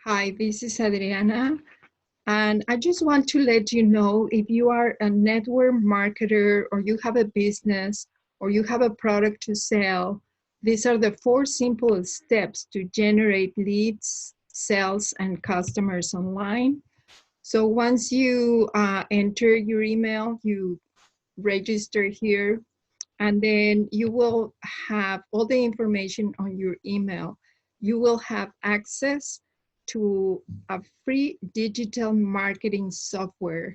Hi, this is Adriana, and I just want to let you know if you are a network marketer or you have a business or you have a product to sell, these are the 4 simple steps to generate leads, sales, and customers online. So once you enter your email, you register here, and then you will have all the information on your email. You will have access to a free digital marketing software.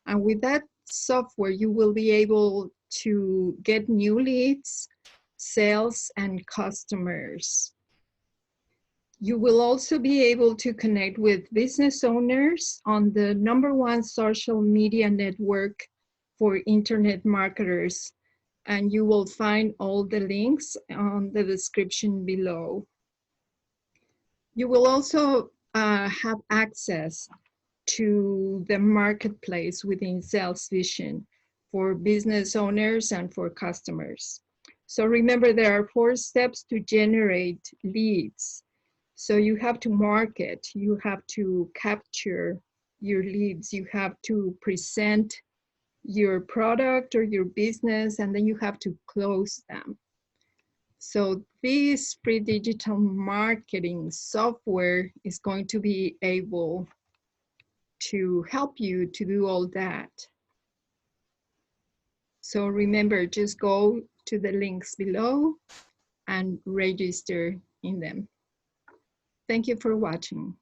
And with that software, you will be able to get new leads, sales, and customers. You will also be able to connect with business owners on the #1 social media network for internet marketers. And you will find all the links on the description below. You will also have access to the marketplace within SalesVision for business owners and for customers. So remember, there are 4 steps to generate leads. So you have to market, you have to capture your leads, you have to present your product or your business, and then you have to close them. So this free digital marketing software is going to be able to help you to do all that. So remember, just go to the links below and register in them. Thank you for watching.